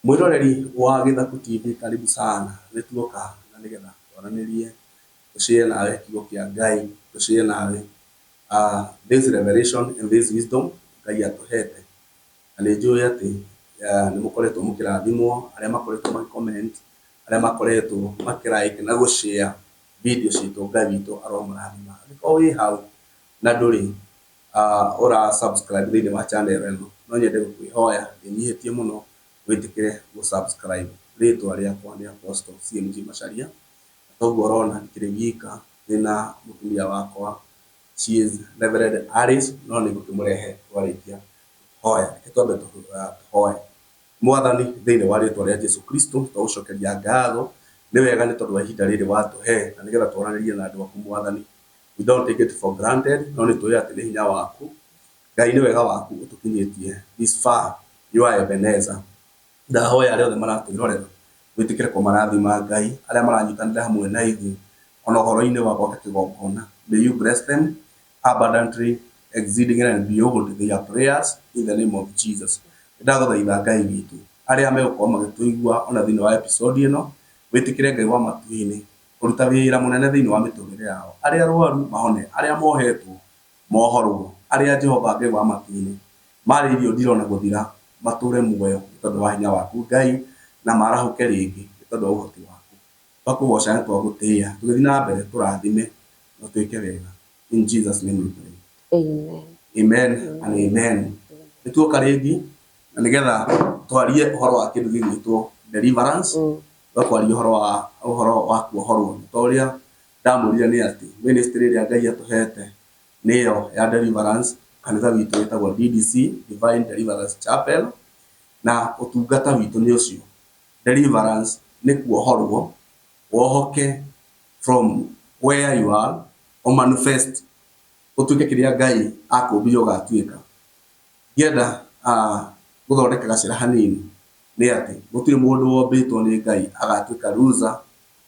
Mwiroreri wa Githaku TV, karibu sana. Nituoka na nigetha twaranirie tushare nawe kiugo kia Ngai, tushare nawe this revelation and this wisdom Ngai atuhete. Na nĩ njũĩ atĩ nĩ mũkoretwo mũkĩrathimwo, arĩa makoretwo magĩcomment, arĩa makoretwo makĩlike na gũshare video citũ, Ngai witũ aromũrathima. Angĩkorwo wĩ hau na ndũrĩ ora subscribe thĩinĩ wa channel ĩno, no nyende gũkwĩhoya ndĩnyihĩtie mũno wĩtĩkĩre gũ-subscribe. Rĩtwa rĩakwa nĩ Apostle CMG Macharia. Toguo ũrona ndikĩrĩ wika, ndĩna mũtumia wakwa, she is Reverend Alice, no nĩ ngũkĩmũrehe twarĩkia hoya. Twambe tũhoye. Mwathani, thĩinĩ wa rĩtwa rĩa Jesũ Kristo, tũgũcokeria ngatho. Nĩ wega nĩ tondũ wa ihinda rĩrĩ watũhe, na nĩgetha twaranĩrie na andũ aku Mwathani. We don't take it for granted, no nĩ tũĩ atĩ nĩ hinya waku. Ngai nĩ wega waku ũtũkinyĩtie this far. You are Ebenezer. Ndahoya arĩa othe maratwĩrorera, wĩtĩkĩre kũmarathima Ngai, arĩa maranyitanĩra hamwe na ithuĩ ona ũhoro-inĩ wa gwaka kĩgongona. May you bless them abundantly, exceeding and beyond their prayers in the name of Jesus. Ndagũthaitha Ngai witũ, arĩa megũkorwo magĩtũigua ona thĩinĩ wa episode ĩno, wĩtĩkĩre Ngai wa matu-inĩ kũruta wĩra mũnene thĩinĩ wa mĩtũrĩre yao. Arĩa arwaru mahone, arĩa mohetwo mohorwo, arĩa Jehova Ngai wa matu-inĩ marĩ irio ndirona gũthira matũre muoyo nĩ tondũ wa hinya waku Ngai, na marahũke rĩngĩ nĩ tondũ wa ũhoti waku. Twakũgoca na twagũtĩĩa, tũgĩthiĩ na mbere tũrathime na twĩke wega. In Jesus name we pray. Amen. Amen and amen. Nĩtuoka rĩngĩ na nĩgetha twarie ũhoro wa kĩndũ gĩgwĩtwo deliverance. Twakwaria ũhoro wa kuohorwo. Ta ũrĩa ndamwĩrire nĩ atĩ ministry ĩrĩa Ngai atũhete nĩyo ya deliverance. Kanitha witũ wĩtagwo DDC, Divine Deliverance Chapel, na ũtungata witũ nĩ ũcio. Deliverance nĩ kuohorwo, wohoke from where you are, o manifest ũtuĩke kĩrĩa Ngai akũmbire ũgatuĩka. Ngĩenda gũthondeka gacĩra hanini nĩ atĩ gũtirĩ mũndũ wombĩtwo nĩ Ngai agatuĩka loser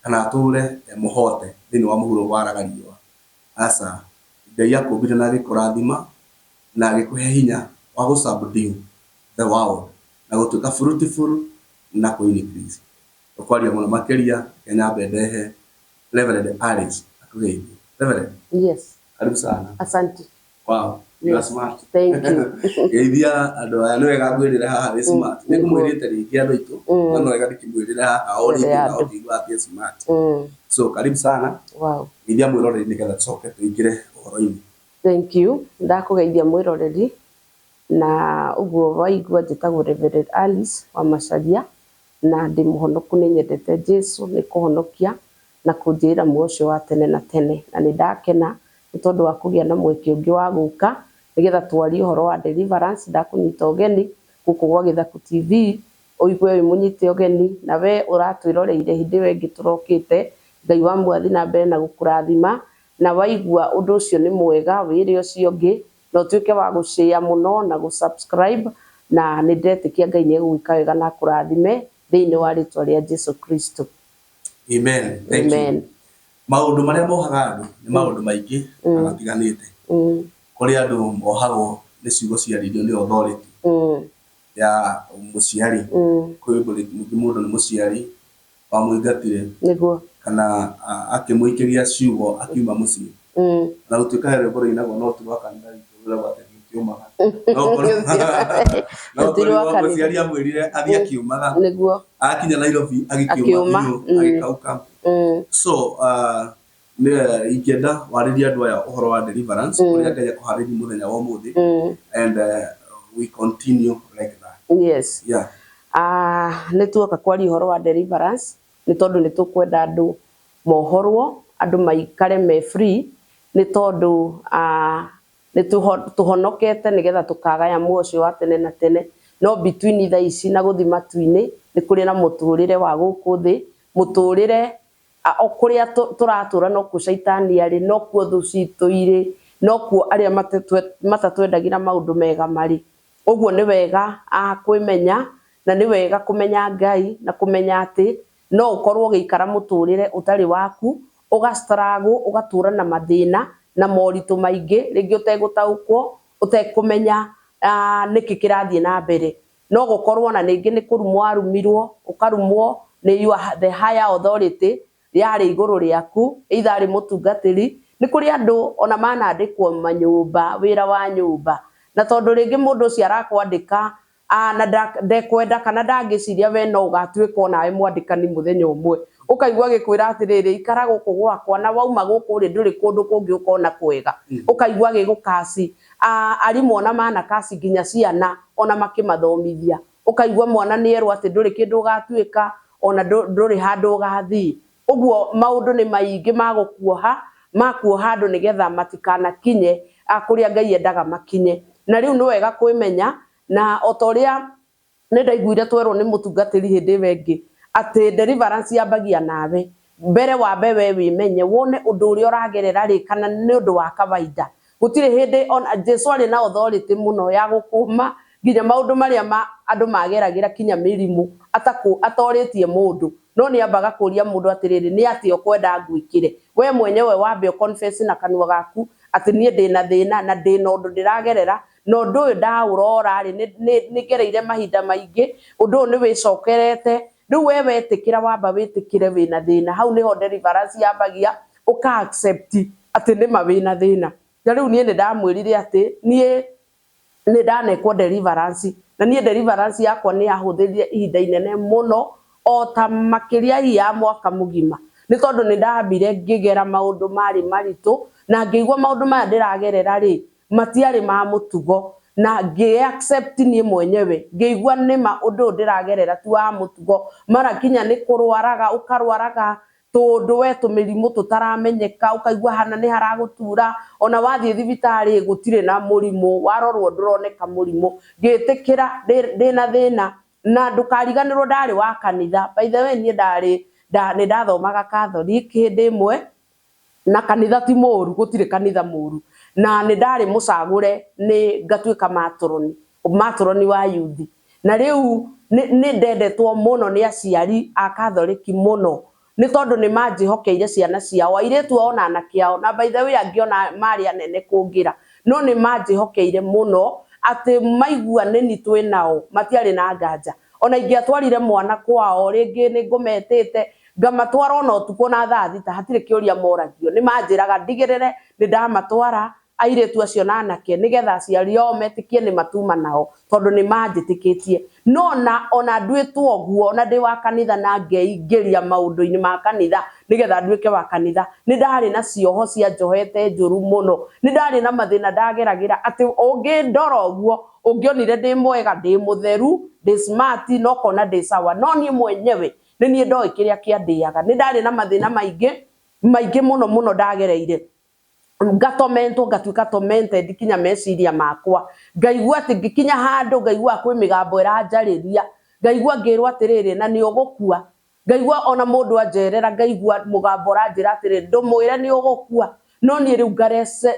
kana atũre mũhote thĩinĩ wa mũhuro waraga riũa. Aca, Ngai akũmbire na agĩkũrathima na agĩkũhe hinya wa gũ-subdue the world na gũtuĩka fruitful na kũ-increase. Tũkwaria mũno makĩria nyambe ndehe Reverend Alice akũgeithie. Reverend? Yes. Karibu sana. Asante. Wow, you are smart. Thank you. Geithia andũ aya nĩ wega ngwĩrĩra haha wĩ smart. Nĩ ngũmwĩrĩte rĩngĩ andũ aitũ, no nĩ wega ndĩkĩmwĩrĩre haha o rĩngĩ na ũtigua atĩ smart. So karibu sana. Wow. Geithia mwĩroreri nĩgetha tũcoke tũingĩre ũhoro-inĩ. Thank you. Ndakũgeithia mwĩroreri na ũguo waigua njĩtagwo Reverend Alice wa Macharia, na ndĩ mũhonoku, nĩ nyendete Jesũ, nĩ kũhonokia na kũnjĩra muoyo ũcio wa tene na tene, na nĩ ndakena nĩ tondũ wa kũgĩa na mweke ũngĩ wa gũka nĩgetha twarie ũhoro wa deliverance. Ndakũnyita ũgeni gũkũ gwa Githaku TV, ũigue wĩ mũnyite ũgeni, na we ũratwĩroreire hĩndĩ ĩyo ĩngĩ tũrokĩte. Ngai wa mwathi na mbere na gũkũrathima, na waigua ũndũ ũcio nĩ mwega, wĩre ũcio ũngĩ na ũtuĩke wa gũshare mũno na gũ-subscribe, na nĩ ndetĩkia Ngai nĩ egũgwĩka wega na akũrathime thĩinĩ wa rĩtwa rĩa Jesũ Kristo. Amen. Thank you. Maũndũ marĩa mohaga andũ nĩ maũndũ maingĩ na matiganĩte. Kũrĩ andũ mohagwo nĩ ciugo ciarĩirio nĩ authority ya mũciari. Kwĩ mũndũ nĩ mũciari wamũingatire kana akĩmũikĩria ciugo akiuma mũciĩ. Na gũtuĩka he rwĩmbo rũinagwo no ti rwa kanitha witũ rũrĩa gwakiumaga. No kũrĩ mũciari amwĩrire athiĩ akiumaga, akinya Nairobi agĩkiuma agĩkauka. So ingĩenda warĩria andũ aya ũhoro wa deliverance, ũrĩa Ngai akũharĩria mũthenya wa ũmũthĩ, and we continue like that. Yes. Yeah. Nĩ tuoka kwaria ũhoro wa deliverance nĩ tondũ nĩ tũkwenda andũ mohorwo, andũ maikare me free, nĩ tondũ nĩ tũhonokete nĩgetha tũkagaya muoyo ũcio wa tene na tene. No between thaa ici na gũthiĩ matu-inĩ nĩ kũrĩ na mũtũrĩre wa gũkũ thĩ, mũtũrĩre o kũrĩa tũratũra no kuo caitani arĩ, no kuo thũ citũ irĩ, no kuo arĩa matatwendagĩra maũndũ mega marĩ. Ũguo nĩ wega kwĩmenya, na nĩ wega kũmenya Ngai na kũmenya atĩ no ũkorwo ũgĩikara mũtũrĩre ũtarĩ waku, ũgastruggle, ũgatũra na mathĩna na moritũ maingĩ, rĩngĩ ũtegũtaũkwo, ũtekũmenya nĩkĩ kĩrathiĩ na mbere. no gukorwo na ningi ni kurumwo arumirwo ukarumwo ni the higher authority yari iguru riaku either ari mutungatiri ni kuri andu ona manandikwo manyumba wira wa nyumba na tondu ringi mundu ucio arakwandika na ndekwenda kana ndangiciria we no ugatuika onawe mwandikani muthenya umwe ukaigwa gikwira atiriri ikara guku gwakwa na wauma guku ri nduri kundu kungi ukona kwega ukaigwa gigukasi arimu ona mana kasi ginya ciana ona makimathomithia ukaigwa mwana nierwo ati nduri kindu ugatuika ona nduri handu ugathii uguo maundu ni maingi magukuoha makuoha andu nigetha matikana kinye kuria Ngai endaga makinye na riu ni wega kwimenya na otoria ne ndaiguire twerwo ni mutungatiri hindi wengi ati deliverance yambagia nawe mbere wa bewe wimenye wone undu uria uragerera ri kana ni undu wa kawaida gutire hindi on Jesu ari na authority muno ya gukuma ginya maundu maria andu mageragira kinya mirimu atoritie mundu no ni ambaga kuria mundu atiriri ni ati okwenda ngwikire we mwenyewe wambe confess na kanwa gaku ati nie ndina thina na ndina undu ndiragerera no undu uyu ndaurora ri ni gereire mahinda maingi undu uyu ni wicokerete riu we wetikira wamba witikire wina thina hau niho deliverance yambagia uka accept ati ni mawina thina na riu nie ni ndamwirire ati nie ni ndanekwo deliverance na nie deliverance yakwa ni yahuthirie ihinda inene muno o ta makiria ya mwaka mugima ni tondu ni ndambire ngigera maundu mari maritu na ngigwa maundu maya ndiragerera ri matiari ma mutugo na ngi accept ni mwenyewe ngigwa ni ma undu ndiragerera tu wa mutugo mara kinya ni kurwaraga ukarwaraga tondu we tumirimu tutaramenyeka ukaigwa hana ni haragutura ona wathie thibitari gutire na murimu warorwo nduroneka murimu ngitikira ndina thina na ndukariganirwo ndari wa kanitha by the way ni ndari ni ndathomaga Catholic hindi imwe na kanitha ti muru gutire kanitha muru na ni ndari mucagure ni ngatuika matroni wa youth na riu ni ndendetwo muno ni aciari a Catholic muno ni tondu ni manjihokeire ciana ciao airetu ona anakiao na by the way angiona mari anene kungira no ni manjihokeire muno ati maigua nini twinao matiari na nganja ona ingiatwarire mwana kwao ringi ni ngumetete ngamatwara ona utuko na thaa thita hatire kiuria moragio ni manjiraga ndigirire ni ndamatwara airetu acio na anake nigetha aciari o metikie ni matuma nao tondu ni manjitikitie no na ona ndwitwo guo ona ndi wa kanitha na ngeigeria maundu-ini ma kanitha nigetha ndwike wa kanitha ni ndari na cioho cia njohete njuru muno ni ndari na mathina ndageragira ati ungi ndoro guo ungionire ndi mwega ndi mutheru ndi smart no kona ndi sawa no ni mwenyewe ni nie ndoi kiria kiandiaga ni ndari na mathina maingi muno ndagereire ngatomento ngatuika tormented kinya meciria makwa ngaigua ati ngikinya handu ngaigua kwi migambo iranjariria ngaigua ngirwa atiriri na ni ugukua ngaigua ona mundu anjerera ngaigua mugambo uranjira atiriri ndumwire ni ugukua no ni riu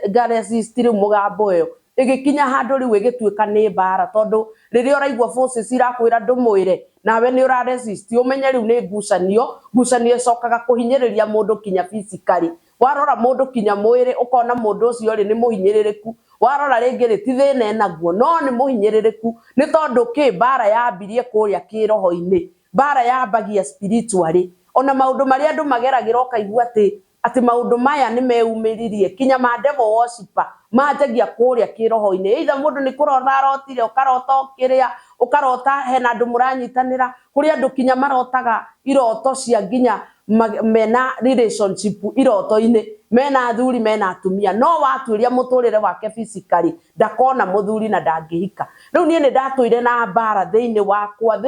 ngaresist riu mugambo uyo igikinya handu riu igituika ni bara tondu riria uraigua forces irakwira ndumwire nawe ni uraresist umenye riu ni ngucanio cokaga kuhinyiriria mundu kinya physically warora mundu kinya mwiri ukona mundu ucio ri ni muhinyiririku warora ringi ri ti thina enaguo no ni muhinyiririku ni tondu ki bara yambirie kuria kiroho-ini bara yambagia spiritually ona maundu maria andu mageragira ukaigua ati maundu maya ni meumiririe kinya ma devil worshiper manjagia kuria kiroho-ini either mundu ni kurota arotire ukarota ukiria ukarota hena andu muranyitanira kuri andu kinya marotaga iroto cia ginya mena relationship iroto-ini mena athuri mena atumia no watuiria muturire wake physically ndakona muthuri na ndangihika riu nie ni ndatuire na bara thiini wakwa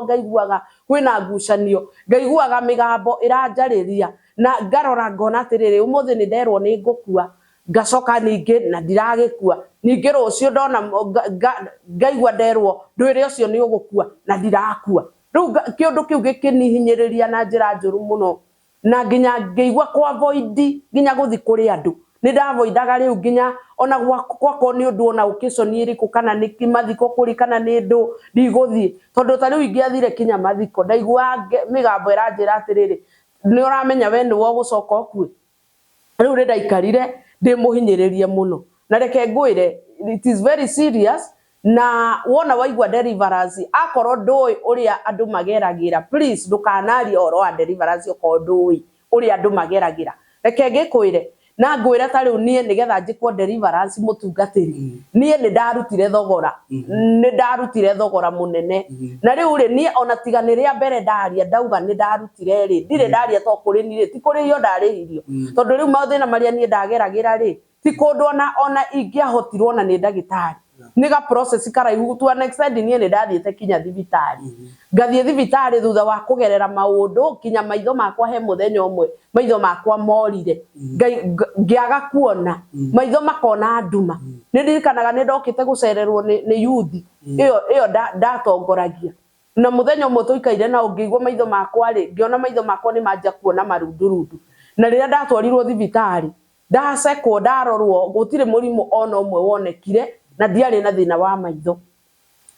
ngaiguaga kwina ngucanio ngaiguaga migambo iranjariria na ngarora ngona atiriri umuthi ni nderwo ni ngukua ngacoka ningi na ndiragikua ningi rucio ndona ngaigua nderwo ndwire ucio ni ugukua na ndirakua riu kiundu kiu gikinihinyiriria na njira njuru muno na nginya ngeigua kwa avoid nginya guthi kuri andu ni ndavoidaga riu nginya ona gwako ni undu ona ukiconi iriku kana ni kimathiko kuri kana ni ndu ndiguthi tondu ta riu ingiathire kinya mathiko ndaigua migambo iranjira atiriri ni uramenya we ni wo gucoka okue riu ri ndaikarire ndi muhinyiririe muno na reke ngwire it is very serious na wona waigua deliverance akorwo ndui uria andu mageragira please ndukanari oro wa deliverance uko ndui uria andu mageragira reke ngikwire na ngwira ta riu nie nigetha njikwo deliverance mutungatiri nie ni ndarutire thogora munene na riu ri nie ona tiganire mbere ndaria ndauga ni ndarutire ri ndire ndaria to kuri ni ri ti kuri yo ndaririo tondu riu mathina maria nie ndageragira ri ti kundu ona ingiahotirwo na ni ndagitari niga process karaihu tu next side nie ni ndathiete kinya thibitari ngathie thibitari thutha wa kugerera maundu kinya maitho makwa he muthenya umwe maitho makwa morire ngiaga kuona maitho makona nduma ni ndirikanaga ni ndokite gucererwo ni youth iyo ndatongoragia na muthenya umwe tuikaire na ngigwa maitho makwa ri ngiona maitho makwa ni manja kuona marundurundu na riria ndatwarirwo thibitari ndasekwo ndarorwo gutire murimu ona umwe wonekire na ndiari na thina wa maitho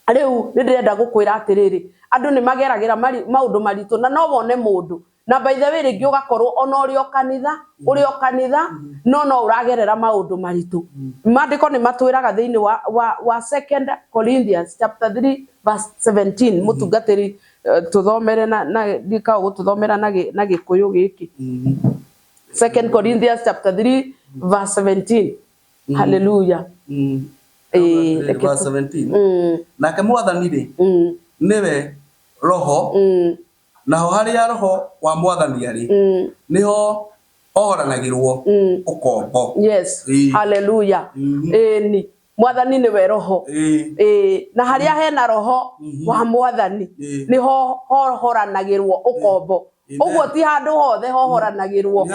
riu ni ndirenda gukwira atiriri andu ni mageragira maundu maritu na no wone mundu na by the way ringi ugakorwo ona uri o kanitha no uragerera maundu maritu mandiko ni matwiraga thiini wa 2 Corinthians chapter 3 verse 17 mutungatiri tuthomere na dikao gututhomera na gikuyu giki 2 Corinthians chapter 3 verse 17 hallelujah verse 17 nake mwathani ri niwe roho naho haria roho wa mwathani ari niho ohoranagirwo ukombo yes hallelujah ni mwathani niwe roho na haria hena roho wa mwathani niho horanagirwo ukombo uguo ti handu hothe hohoranagirwo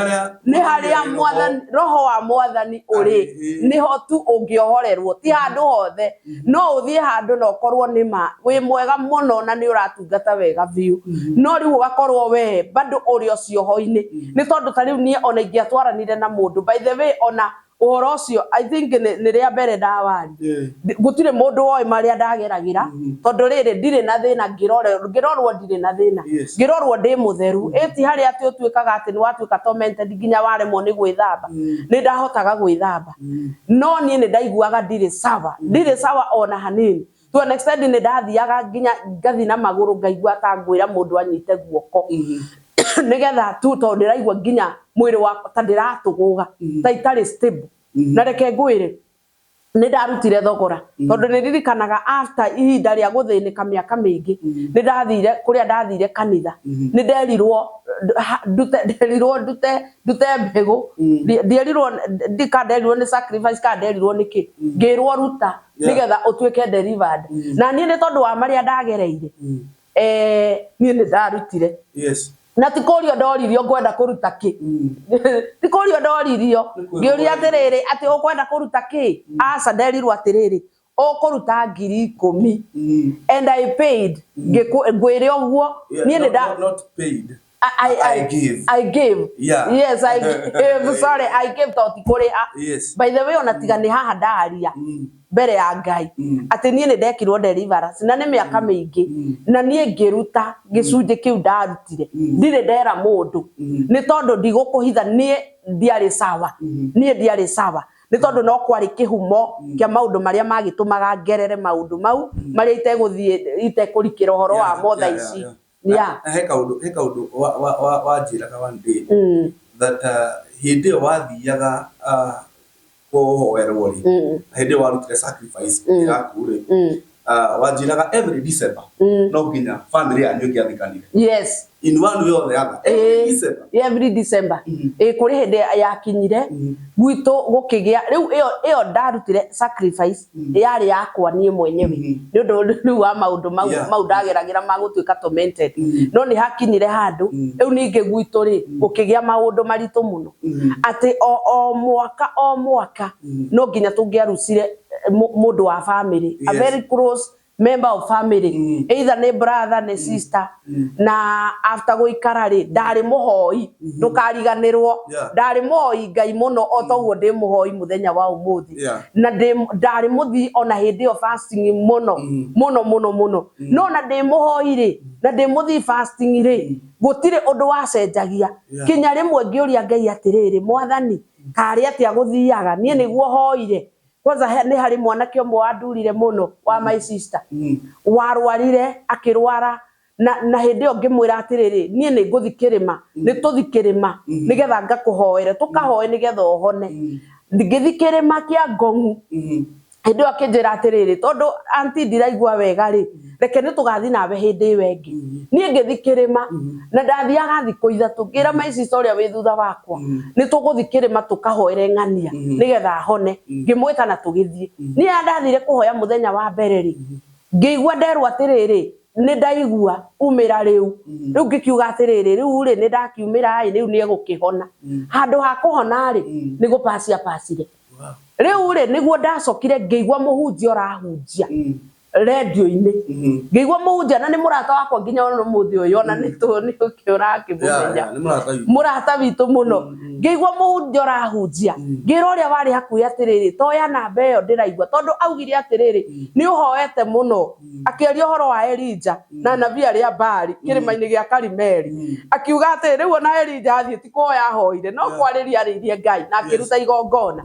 ni haria mwathani roho wa mwathani uri niho tu ungiohorerwo ti handu hothe no uthie handu no korwo ni ma wi mwega muno na ni uratungata wega biu no riu wakorwo we bado uri ocio hoini ni tondu tariu nie ona ingiatwaranire na mundu by the way ona uhoro ucio I think ni ria mbere ndawari gutire mundu oi maria ndageragira tondu riri ndire na thina ngirorwo ndire na thina ngirorwo ndi mutheru eti hari ati utwikaga ati ni watwika tormented nginya waremwo ni gwithamba ni ndahotaga gwithamba no nie ni ndaiguaga ndire sawa ona hanini to next time ni ndathiaga nginya ngathi na maguru ngaigua ta ngwira mundu anyite guoko nigetha tu to ndiraigua nginya mwiri wakwa ta ndiratuguga ta itari stable na reke ngwire ni ndarutire thogora tondu ni ririkanaga after ihinda ria guthinika miaka mingi ni ndathire kuria ndathire kanitha ni nderirwo ndute mbegu ndierirwo ndikanderirwo ni sacrifice kanderirwo niki ngirwo ruta nigetha utwike delivered na nie ni tondu wa maria ndagereire nie ni ndarutire yes na tikorio ndoririo ngwenda kuruta ki tikorio ndoririo ngiuria atiriri ati ukwenda kuruta ki aca nderirwo atiriri ukuruta 10,000 and I paid ngwire oguo nie ni not paid I gave yeah yes I gave sorry I gave to kuri yes by the way ona tiga ni haha ndaria mbere ya Ngai ati nie ni ndekirwo deliverance na ni miaka mingi na nie ngiruta gicunje kiu ndarutire ndire ndera mundu ni tondu ndigukuhitha nie ndiari sawa ni tondu no kwari kihumo kia maundu maria magitumaga ngerere maundu mau maria iteguthie itekurikira horo wa motha ici he kaundu wa njiraga one day that hindi wathiaga kuhoerwo ri hindi warutire sacrifice yaku ri wanjiraga every December no nginya family yanyu ngiathikanire yes in one way or the other every December kuri hindi yakinyire gwitu gukigia riu iyo ndarutire sacrifice yari yakwa nie mwenyewe ni undu wa maundu mau ndageragira magutwika tormented no ni hakinyire handu riu ninge gwitu ri gukigia maundu maritu muno ati o mwaka no nginya tungiarucire mundu wa family a very close member of family either ni brother ni sister na after guikara ri ndari muhoi ndukariganirwo ndari muhoi Ngai muno o toguo ndi muhoi muthenya wa umuthi na ndari muthi ona hindi o fasting muno no na ndi muhoi ri na ndi muthi fasting ri gutire undu wacenjagia kinya rimwe ngiuria Ngai atiriri mwathani kari atia guthiaga nie niguo hoire kwanza ni hari mwanake omwe wandurire muno wa my sister warwarire akirwara na hindi yo ngimwira atiriri nie ni nguthi kirima ni tuthi kirima nigetha ngakuhoere tukahoe nigetha uhone ngithi kirima kia Ngong'u hindi akinjira atiriri tondu anti ndiraigua wega ri reke ni tugathi nawe hindi wengi nie ngithi kirima na ndathiaga thikũ ithatu ngira my sister uria wi thutha wakwa ni tuguthi kirima tukahoere ng'ania nigetha hone ngimwita na tugithie nie ndathire kuhoya muthenya wa mbere ri ngĩigua nderwo atiriri ni ndaigua umira riu ngikiuga atiriri riu ri ni ndakiumira riu ni egukihona handu ha kuhona ri ni gupacia pacire riu ri niguo ndacokire ngĩigua muhunjia urahunjia radio-ini ngĩigua muhunjia na ni murata wakwa nginya ona muthi uyu ona ni ukiura kimumenya murata witu muno ngĩigua muhunjia urahunjia ngira uria wari hakuhi atiriri toya namba iyo ndiraigua tondu augire atiriri ni uhoete muno akiaria uhoro wa Elijah na nabii aria Baali kirima-ini gia Karimeli akiuga atiri riu ona Elijah athie ti kuoya hoire no kwariria aririe Ngai na akiruta igongona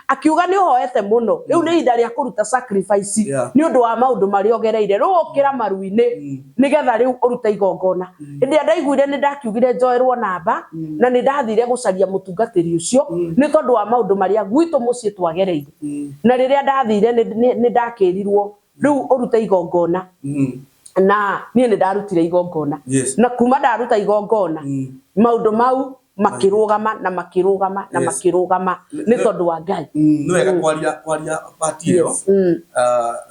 akiuga ni uhoete muno riu ni ihinda ria kuruta sacrifice ni undu wa maundu mari ogereire riu ukira maru-ini nigetha riu uruta igongona hindi ndaiguire ni ndakiugire njoerwo namba na ni ndathire gucaria mutungatiri ucio ni tondu wa maundu maria gwitu mucii twagereire na riria ndathire ni ndakirirwo riu uruta igongona na nie ni ndarutire igongona na kuma ndaruta igongona maundu mau makirugama na makirugama na makirugama ni tondu wa Ngai no wega kwaria patio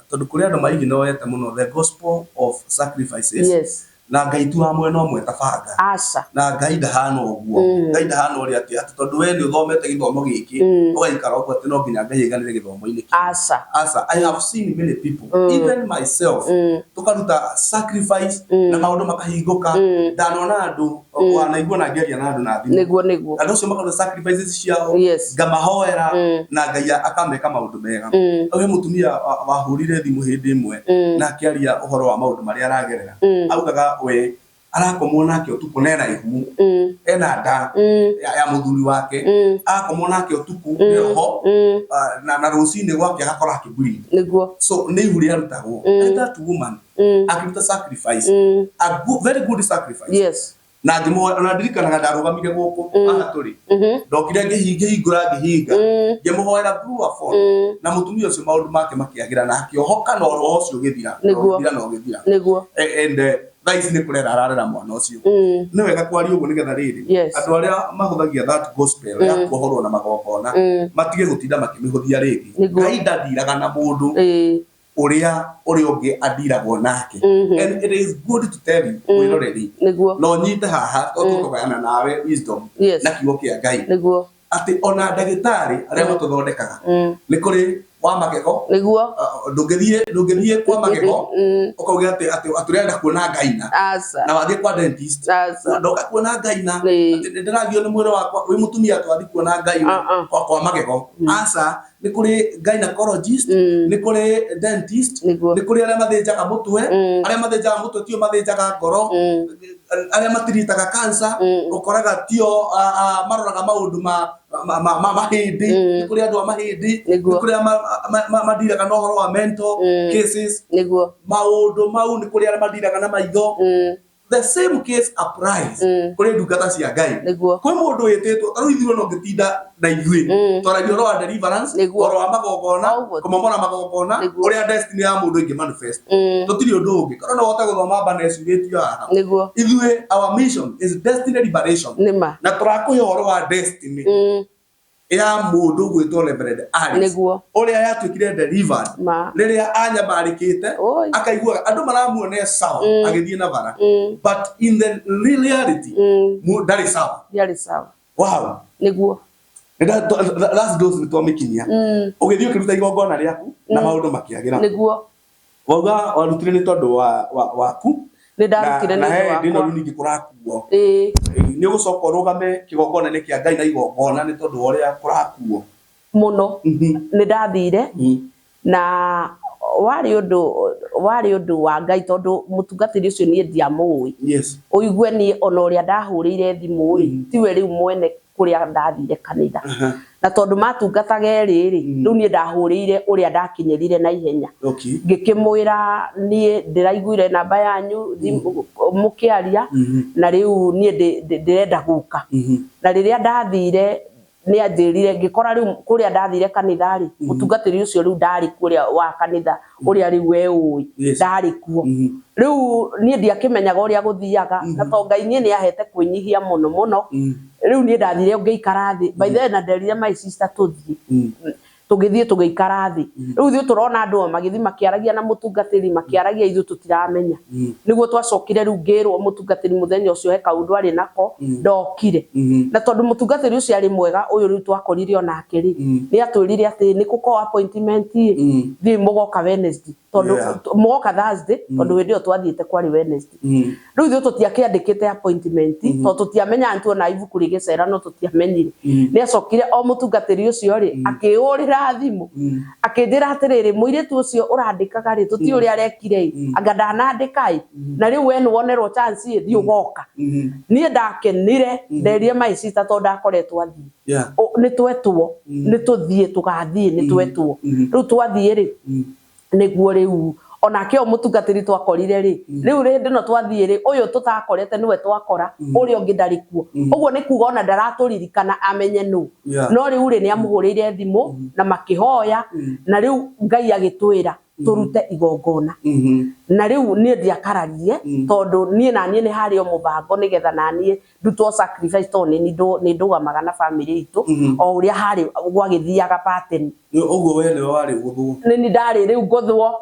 tondu kuri andu maingi no yete muno the gospel of sacrifices na Ngai tu hamwe no mwe tabanga asa na Ngai ndahana uguo Ngai ndahana uri ati tondu we ni uthomete githomo giki ugaikara uko ati no nginya Ngai iganire githomo-ini asa I have seen many people even myself tukaruta sacrifice na maundu makahinguka ndanona andu wanaigua na ngeria na andu na thimu niguo andu cio makaruta sacrifices ciao ngamahoera na Ngai akameka maundu mega we mutumia wahurire thimu hindi imwe na akiaria uhoro wa maundu maria aragerera augaga we arakomwo nake utuku nena ihumu ena nda ya muthuri wake arakomwo nake utuku ni roho na rucini gwake agakora akiburi niguo so ni ihuri arutagwo that woman akiruta sacrifice a very good sacrifice na ngimo na ndirikanaga ndarugamire guku aha turi ndokire ngihingura ngihinga ngimuhoera through a phone na mutumia ucio maundu make makiagira na akiohoka no roho ucio githira niguo and thaisi ni kurera ararera mwana ucio ni wega kwari uguo nigetha riri andu aria mahuthagia that gospel ya kuhorwo na magongona matige gutinda makimihuthia riri Ngai ndathiraga na mundu uria ungi athiragwo nake and it is good to tell you wiroreri no nyite haha tukugayana nawe wisdom na kiugo kia Ngai ati ona ndagitari aria matuthondekaga ni kuri wa magego niguo ndungithie kwa magego ukauga ati aturenda kuona Ngai na wathie kwa dentist ndoka kuona Ngai na ati ndirathio ni mwiri wakwa wi mutumia twathi kuona Ngai kwa magego asa ni kuri gynecologist ni kuri dentist ni kuri aria mathinjaga mutwe aria mathinjaga mutwe tio mathinjaga ngoro aria matiritaga cancer ukoraga tio maroraga maundu mahindi ni kuri andu mahindi ni kuri madiraga no horo wa mental cases maundu mau ni kuri aria madiraga na maitho the same case applies kuri ndungata cia Ngai kwi mundu wititwo taru ithiro no ngitinda na ithui twaragia ro wa deliverance ro wa magongona kumomora magongona uria destiny ya mundu ingi manifest tutiri undu ungi korona wote guthoma banesu gitio haha ithui our mission is destiny liberation na turakuhe horo wa destiny ya mundu gwitwo Reverend Alice uria yatuikire delivered riria anyamarikite akaigua andu maramuone sawa agithie na bara but in the reality ndari sawa wow niguo last dose ni twamekinyia ugithie ukiruta igongona riaku na maundu makiagira niguo wauga warutire ni tondu waku ni ndarutire ni tondu ndino rungi kurakuo ni ugucoka rugame kigongona ni kia Ngai na igongona ni tondu uria kurakuo muno ni ndathire na wari undu wa Ngai tondu mutungatiri ucio nie ndiamui Yes. uigue ni ona uria ndahurire thimu tiwe riu mwene kuria ndathire kanitha na tondu matungataga riri riu nie ndahurire uria ndakinyirire na ihenya ngikimwira nie ndiraiguire namba yanyu mukiaria na riu nie ndirenda guka na riria ndathire ni anjirire ngikora riu kuria ndathire kanitha ri mutungatiri ucio riu ndari kuria wa kanitha uria riu we ui ndari kuo riu nie ndiakimenyaga uria guthiaga na to Ngai nie ni ahete kwinyihia muno riu nie ndathire ngeikara thi by the na nderire my sister tugithie tugeikara thi riu thio turona andu magithi makiaragia na mutungatiri makiaragia ithu tutiramenya niguo twacokire riu ngirwo mutungatiri muthenya ucio he kaundu ari nako ndokire na tondu mutungatiri ucio ari mwega uyu riu twakorire onake ri ni atwirire ati ni kuko appointment thi mugoka Wednesday tondu mugoka Thursday tondu we ndio twathiete kwari Wednesday riu thio tutiakiandikite appointment tondu tutiamenya antu ona ibuku rigicera no tutiamenyire ni acokire o mutungatiri ucio ri akiurira thimu akinjira atiriri muiritu ucio urandikaga ri tuti uria arekire anga ndanandika na riu we wonerwo chance thi ugoka nie ndakenire nderie my sister tondu akoretwo athii ni twetwo ni tuthie tugathie ni twetwo riu twathie ri niguo riu onake o mutungatiri twakorire ri riu rindi no twathie ri uyu tutakorete niwe twakora uria ungi ndari kuo uguo ni kuga ona ndaraturirikana amenye nu no riu ri ni amuhurire thimu na makihoya na riu Ngai agitwira turute igongona na riu nie ndiakararie tondu nie na nie ni hari o mubango nigetha na nie ndutwo sacrifice to ni ndugamaga na family itu o uria hari gwagithiaga pattern uguo we ni wari guthwo ni ndari riu guthwo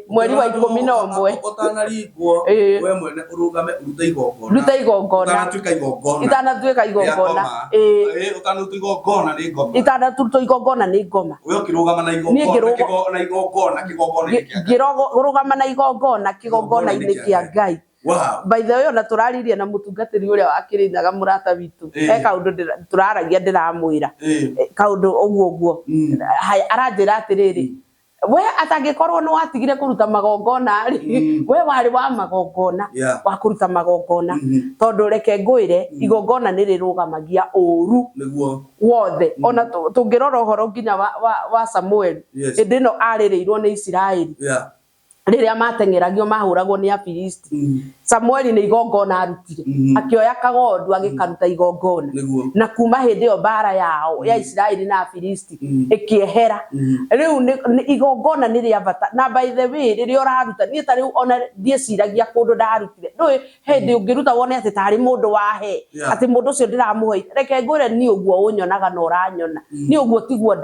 mweri wa 11 utanarigwo we mwene urugame ruta igongona itanatuika igongona itanatuika igongona ni ngoma we ukirugama na igongona ngirugama na igongona kigongona-ini kia Ngai. By the way ona turaririe na mutungatiri uria wakirinyaga murata witu he kaundu turaragia ndiramwira kaundu uguo aranjira atiriri we atangikorwo no watigire kuruta magongona ri we wari wa magongona wa kuruta magongona tondu reke ngwire igongona ni rirugamagia uru niguo wothe ona tungirora uhoro nginya wa Samuel indino aririrwo ni Israeli riria matengeragio mahuragwo ni Afilisti Samuel ni igongona arutire akioya kagondu agikaruta igongona na kuma hindi yo bara yao ya Israeli na Afilisti ikiehera riu ni igongona ni ria bata na by the way riria uraruta ni ta riu ona ndieciragia kundu ndarutire ndui hindi ungiruta wone ati tari mundu wahe ati mundu ucio ndiramuhe reke ngwire ni uguo unyonaga na uranyona ni uguo tiguo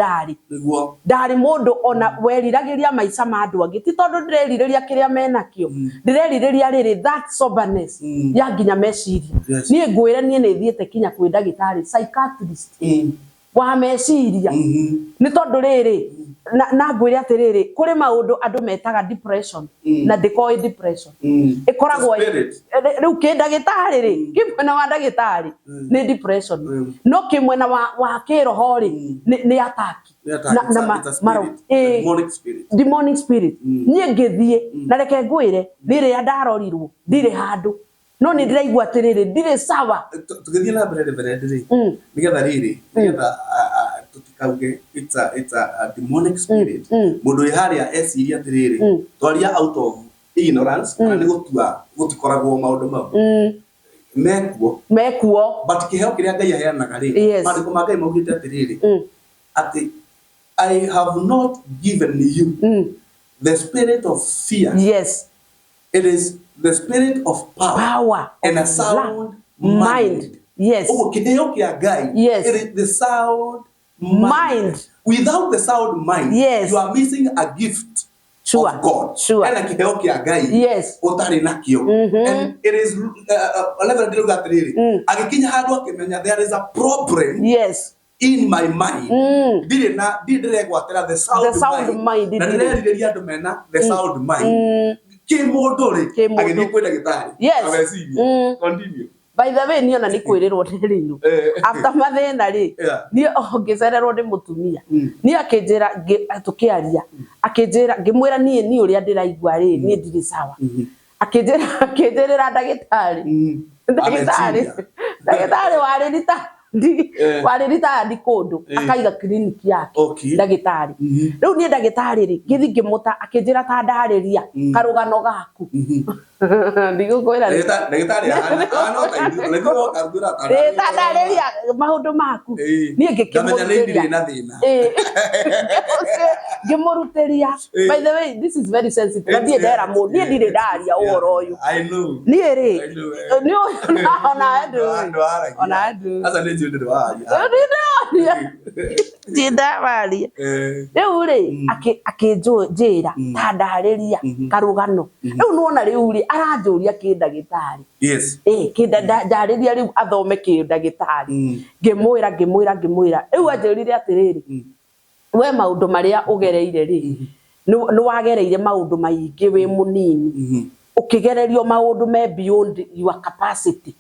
ndari mundu ona weriragiria maica ma andu angi ti tondu ndirerireria kiria menakio ndirerireria riri that soberness ya nginya meciria nie ngwire nie ni thiete kinya kwi ndagitari psychiatrist wa meciria ni tondu riri na ngwire atiriri kuri maundu andu metaga depression na ndikoi depression ikoragwo riu ki ndagitari ri kimwena wa ndagitari ni depression no kimwena wa kiroho ri ni attack demonic spirit nie ngithie na reke ngwire riri ya ndarorirwo ndire handu no ni ndiraigua atiriri ndire sawa tugithie na mbere ndiri nigetha riri nigetha tutikauge it's a demonic spirit mundu iharia esiria atiriri twaria out of ignorance kana ni gutua gutikoragwo maundu mau mekuo but kiheo kiria Ngai aheanaga ri mandiko ma Ngai maugite atiriri ati I have not given you the spirit of fear. Yes. It is the spirit of power and a sound mind. Yes. Oh, kiheo kia Ngai. Yes. It is the sound mind. Without the sound mind, you are missing a gift of God. And a kiheo kia Ngai. Yes. Utari nakio. And it is level deal that really. Agikinya handu akimenya there is a problem. Yes. In my mind, dire gwatera the sound mind. Na ndiriria andu mena the sound mind. Ki mundu ri agithii kwi ndagitari. Yes. Continue. by the way niona ni kwirĩrwo nĩrĩirwo after mathĩna rĩ niĩ ngĩcererwo nĩ mũtumia niĩ akĩnjĩra tũkĩaria akĩnjĩra ngĩmwĩra niĩ ũrĩa ndĩraigua rĩ niĩ ndirĩ sawa akĩnjĩrĩra ndagĩtarĩ warĩ rita kũndũ akaiga clinic yake ndagĩtarĩ rĩu niĩ ndagĩtarĩ rĩ gĩthi ngĩmũta akĩnjĩra ta ndarĩria karũgano gaku ndigũkwĩra ndagĩtarĩ ndarĩria maũndũ maku niĩ ngĩmũrutĩria by the way this is very sensitive na ndiĩ ndera mũndũ niĩ ndirĩ ndaria ũhoro ũyũ niĩ rĩ ona ndindawaria rĩu rĩ akĩnjĩra ta ndarĩria karũgano rĩu nona rĩu rĩ aranjũria kĩndagĩtarĩ ndarĩria rĩu athome kĩndagĩtarĩ ngĩmwĩra rĩu anjĩrire atĩrĩrĩ we maũndũ marĩa ũgereire rĩ nĩ wagereire maũndũ maingĩ wĩ mũnini ũkĩgererio maũndũ me beyond your capacity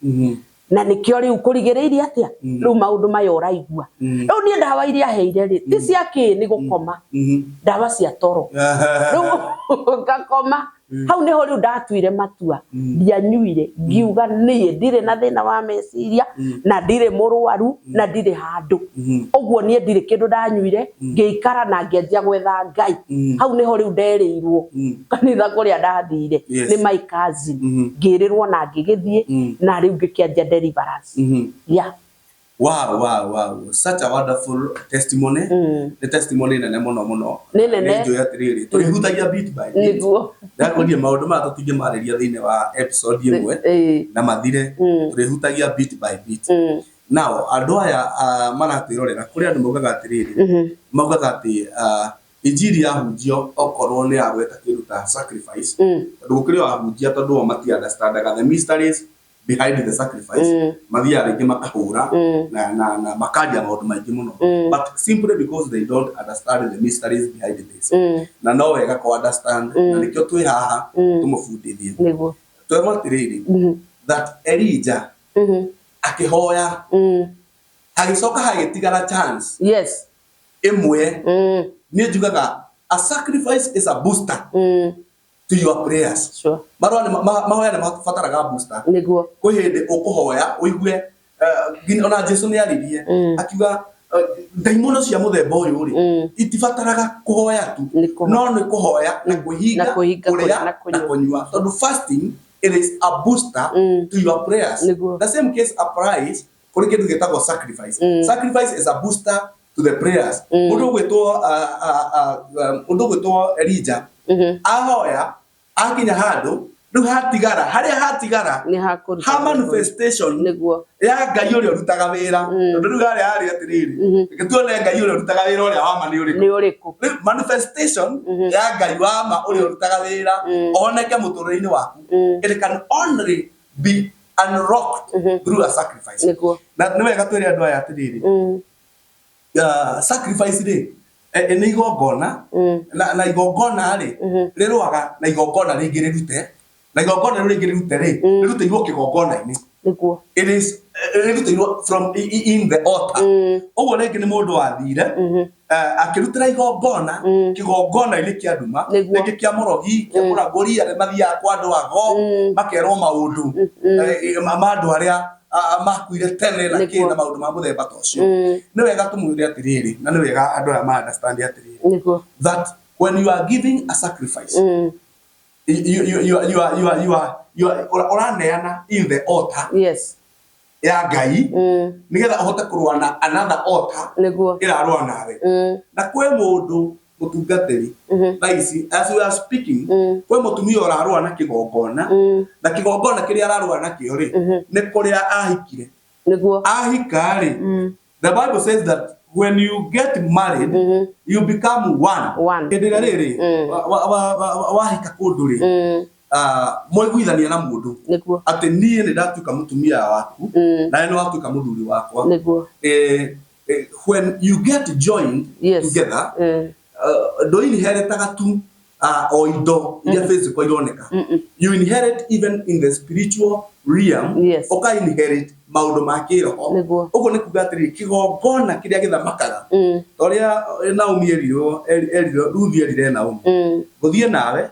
na nikio riu kurigiriria atia riu maundu maya uraigua riu ni ndawa iria heire ri ti cia ki ni gukoma ndawa cia toro riu ngakoma hau niho riu ndatuire matua ndianyuire ngiuga nie ndire na thina wa meciria na ndire murwaru na ndire handu uguo nie ndire kindu ndanyuire ngeikara na ngianjia gwetha Ngai hau niho riu nderirwo kanitha kuria ndathire ni my cousin ngirirwo na ngigithie na riu ngikianjia deliverance Wow. Such a wonderful testimony. The testimony nene muno. Nĩnjoya tiriri. Turihutagia bit by bit. Niguo. Ndakoria maundu ma tutige mariria thiine wa episode imwe na mathire turihutagia bit by bit. Now andu aya maratwirorera kuri andu maugaga tiriri. Maugaga ati injiri ya hunjio okorwo ni agweta kindu ta sacrifice. Tondu gukiri wa hunjia tondu mati understandaga the mysteries behind the sacrifice mathia ringi makahura na makadia maundu maingi muno but simply because they don't understand the mysteries behind this na no wega ko understand na nikio twi haha tumufundithie niguo twematiriri that Elijah akihoya agicoka hagitigara chance imwe ni njugaga a sacrifice is a booster to your prayers. Sure. Mahoya ni mafataraga booster. Niguo. Kwa hindi ukuhoya uigue ona Jesu ni aririe akiuga ndaimono cia muthemba uyu ri itifataraga kuhoya tu no ni kuhoya na kuhinga kuria na kunyua. So the fasting it is a booster to your prayers. Niguo. The same case applies kuri kindu gitagwo sacrifice. Sacrifice is a booster to the prayers. Undu gwitwo Elijah ahoya akinya handu riu hatigara haria hatigara ni hakuru ha manifestation niguo ya Ngai uria rutaga wira tondu riu haria hari atiriri ngituone Ngai uria rutaga wira uria wama ni uriku manifestation ya Ngai wama uria rutaga wira oneke muturire-ini waku it can only be unlocked through a sacrifice niguo na ni wega twire andu aya atiriri sacrifice ri ni igongona na igongona ri riruaga na igongona ringi rirute na igongona ringi rirute ri riruteirwo kigongona-ini niguo it is riruteirwo from in the altar uguo ringi ni mundu wathire akirutira igongona kigongona-ini kia nduma ringi kia murogi kia muraguri aria mathiaga kwa andu ago makerwo maundu ma andu aria makuire tene na kina maundu ma muthemba tocio ni wega tumwire atiriri na ni wega andu aya ma understand atiriri that when you are giving a sacrifice you are oraneana in the altar ya Ngai nigetha uhote kurua na another altar irarua nawe na kwe mundu mutungatiri thaisi as we are speaking kwe mutumia urarua na kigongona na kigongona kiria ararua na kio ri ni kuria ahikire niguo ahikari the Bible says that when you get married you become one ndira riri wahika kundu ri moiguithania na mundu ati nie ni ndatuka mutumia waku na ni watuka muthuri wakwa when you get joined together do inheritaga tu o indo iria physical ironeka. You inherit even in the spiritual realm. Yes. Oka inherit maundu ma kiroho. Uguo ni kuga atiri kigongona kiria githamakaga. Toria Naomi eriro Ruth erire Naomi. Guthie nawe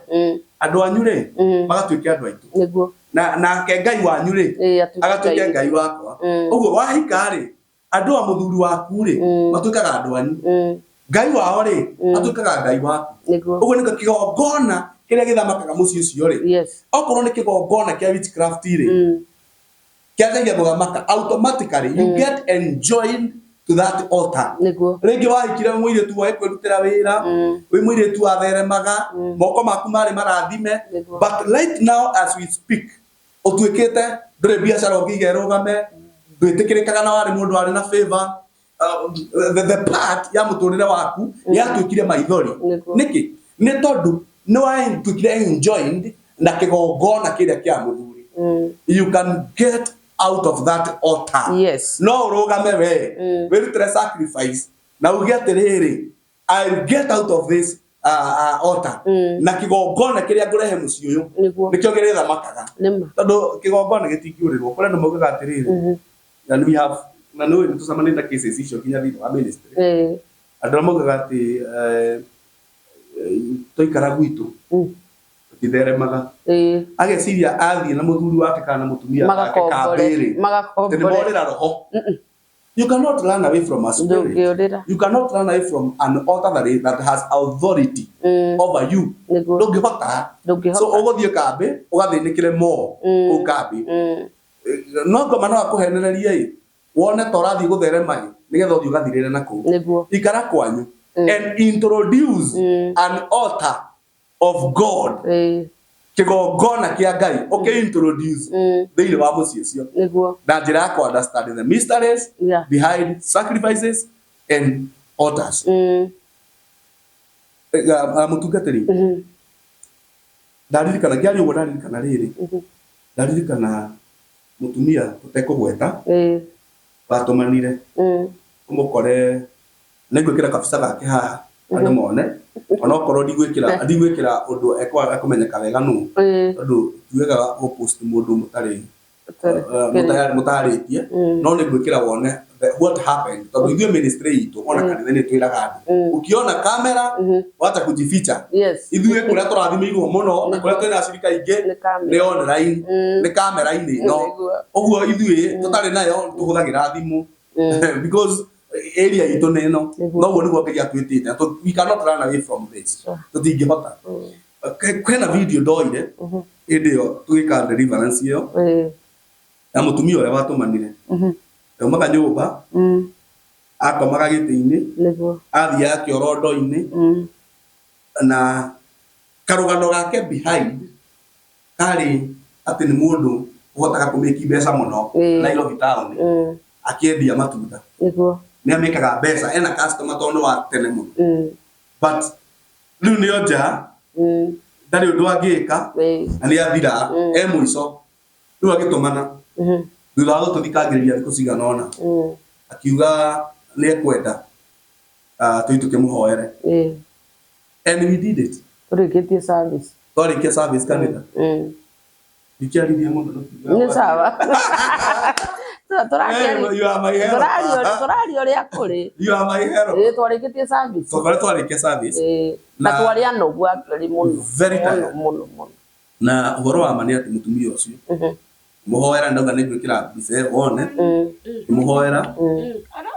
andu anyu ri magatuike andu aitu. Niguo. Na ke Ngai wanyu ri agatuike Ngai wakwa. Uguo wahika ri andu a muthuri waku ri matuikaga andu anyu. Ngai wao ri atuikaga Ngai waku. Uguo ni kigongona kiria githamakaga mucii ucio ri. Okorwo ni kigongona kia witchcraft ri kiageria guthamaka automatically you get enjoined to that altar. Ringi wahikire muiritu wa kwirutira wira wi muiritu wa theremaga moko maku mari marathime, but right now as we speak otuikite ndure biashara ngiige rugame ndwitikirikaga na wari mundu ari na favor. The part ya muturire waku yatuikire maithori niki ni tondu no I tuikire enjoined na kigongona kiria kia muthuri. You can get out of that altar. Yes. No rugame we wirutire sacrifice na uge atiriri I'll get out of this altar na kigongona kiria ngurehe mucii uyu nikio giretha makaga tondu kigongona gitingiurirwo kuri andu maugaga atiriri and we have na no ni tusamane na cases icio kinya thini wa ministry andu maugaga ati toikara gwitu tutitheremaga ageciria athie na muthuri wake kana mutumia wake kambiri magakobora roho. You cannot run away from a spirit. You cannot run away from an altar that has authority over you. Ndungihota. So uguthie kambi ugathinikire mo ukambi no ngoma no akuhenereria wone torathi gutherema nigetha uthi ugathirire naku ikara kwanyu and introduce an altar of God. Kigongona kia Ngai introduce thiini wa mucii ucio na njira ya understand the mysteries behind sacrifices and altars. Mutungatiri ndaririkana ngiari uguo ndaririkana riri ndaririkana mutumia tutekugweta batumanire umukore nigwikira kabisa gake haha andu mone onokorwo ndigwikira undu ekumenyeka wega nu tondu tuigaga post mundu mutaritie no nigwikira wone what happened tondu ithuĩ ministry itu ona kanitha-inĩ twĩraga andũ ukiona kamera wacha kujificha. Ithuĩ kũrĩa tũrathimĩirwo mũno na kũrĩa twĩna acirika aingĩ nĩ online nĩ kamera-inĩ ĩno ũguo ithuĩ tũtarĩ nayo tũhũthagĩra thimũ because area itu neno no guo niguo Ngai atwitite. We cannot run away from this. Tutingihota kwena video ndoire indi yo twika deliverance yo na mutumia uria watumanire aumaga nyumba akomaga giti-ini athia akioro ndo-ini na karugano gake behind kari ati ni mundu uhotaga kumeki mbeca muno Nairobi town akiendia matunda ni amekaga mbeca ena customer tondu wa tene muno but riu ni oja ndari undu angika na ni athira mwico riu agitumana thutha wa gututhikagiriria thiku cigana ona akiuga ni ekwenda tuituke muhoere and we did it. Turikitie service kanitha dikiarithia muno ni sawa you are my hero. Tũraria ũrĩa kũrĩ. You are my hero. Twarĩkĩtie service. Twarĩkia service. Na twarĩ anogu actually mũno. Very tired. Mũno. Na ũhoro wa ma nĩ atĩ mũtumia ũcio mũhoera ndauga nĩ gwĩkĩra mbica wone mũhoera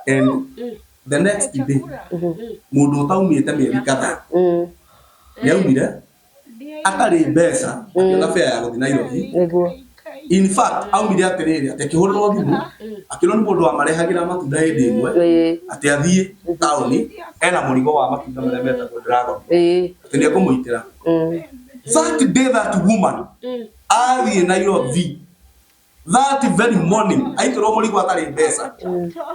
and the next day mũndũ ũtaumĩte mĩeri kadhaa nĩaumire atarĩ mbeca akĩona fare ya gũthiĩ Nairobi. In fact aumire atiriri ati akihurwo thimu akirwo ni mundu wa marehagira matunda hindi imwe ati athie tauni ena murigo wa matunda maria metagwo dragon ati ni akumuitira. That day that woman athie Nairobi that very morning aitirwo murigo atari mbeca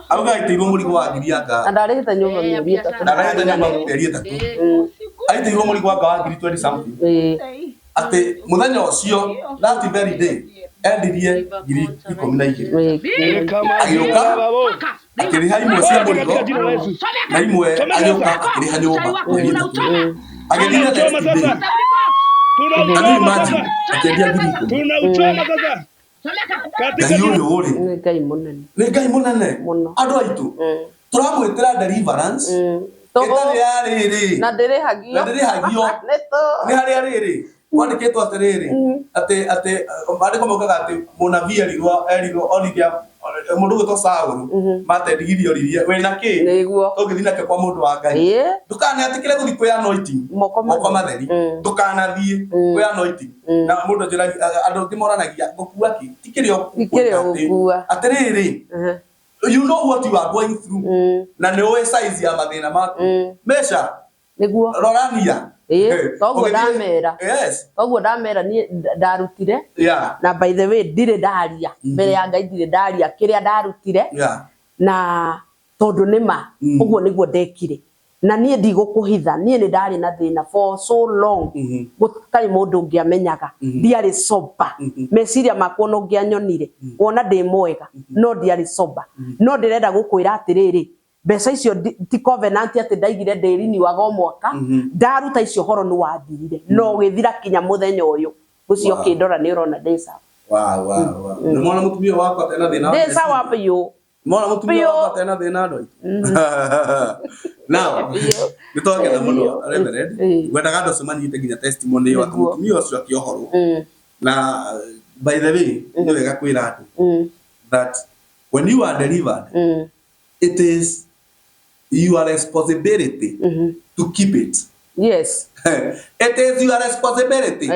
auga aitirwo murigo wa ngiri anga andarehete nyumba mĩeri ĩtatũ aitirwo murigo wa ngiri 20 something ati muthenya ucio that very day endirie ngiri 12 agĩũka akĩrĩha imwe cia mũrigo na imwe agĩũka akĩrĩha nyũmba mĩeri ĩtatũ Agedina tunauchoma sasa. Tunauchoma sasa. Tunauchoma sasa. Katika Nĩ Ngai mũnene. Nĩ Ngai mũnene. Mũno. Andũ aitũ. Tũramwĩtĩra deliverance. Ĩtarĩ ya rĩrĩ. Na ndĩrĩhagio. Na ndĩrĩhagio. Nĩ harĩa rĩrĩ. Kwandĩkĩtwo atĩrĩrĩ. Atĩ maandĩko mokaga atĩ mũnabii erirwo orithia mũndũ gwĩtwo Saũlũ matendigirie orithia wĩna kĩ? Nĩguo. Ũngĩthiĩ nake kwa mũndũ wa Ngai. Ndũkanetĩkĩre gũthiĩ kwĩ anointing. Moko matheri. Ndũkanathiĩ kwĩ anointing. Na mũndũ andũ angĩ moranagia gũkua kĩ? Ti kĩrĩa ũgũkua. Atĩrĩrĩ. You know what you are going through. Na nĩ ũĩ size ya mathĩna maku. Mesha. Nĩguo. Rorania. Toguo ndamera. Yes. Toguo ndamera niĩ ndarutire. Na by the way ndirĩ ndaria. Mbere ya Ngai ndirĩ ndaria kĩrĩa ndarutire. Na tondũ nĩma ũguo nĩguo ndekire. Na niĩ ndigũkũhitha niĩ nĩ ndarĩ na thĩna for so long. Gũtarĩ mũndũ ũngĩamenyaga. Ndiarĩ sober. Meciria makwa no ngĩanyonire. Wona ndĩ mwega no ndiarĩ sober. No ndĩrenda gũkwĩra atĩrĩrĩ. Mbeca icio ti covenant atĩ ndaigire ndĩrini wago mwaka. Ndaruta icio horo nĩ wathirire. No gĩthira kinya mũthenya ũyũ. Ũcio kĩndora nĩ ũrona ndĩca. Wow. Nĩ mwana mũtumia wakwa tena thĩna. Ndĩca wa biũ. Mwana mũtumia wakwa tena thĩna andũ aitũ. Now, nĩ twagenda mũno Reverend. Wendaga andũ acio manyite nginya testimony ĩyo atĩ mũtumia ũcio akĩohorwo. Na by the way, nĩ wega kwĩra andũ that when you are delivered, it is your responsibility to keep it. Yes. It is your responsibility.